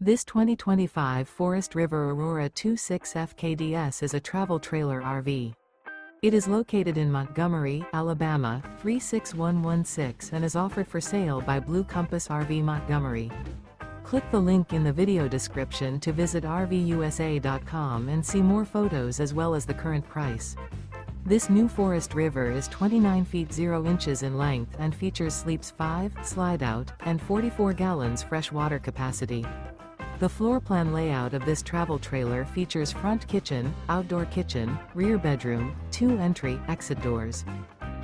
This 2025 Forest River Aurora 26 FKDS is a travel trailer RV. It is located in Montgomery, Alabama, 36116 and is offered for sale by Blue Compass RV Montgomery. Click the link in the video description to visit RVUSA.com and see more photos as well as the current price. This new Forest River is 29 feet 0 inches in length and features sleeps 5, slide-out, and 44 gallons fresh water capacity. The floor plan layout of this travel trailer features front kitchen, outdoor kitchen, rear bedroom, 2 entry/exit doors.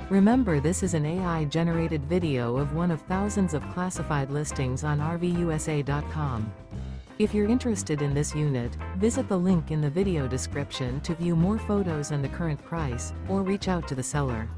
Remember, this is an AI-generated video of one of thousands of classified listings on RVUSA.com. If you're interested in this unit, visit the link in the video description to view more photos and the current price, or reach out to the seller.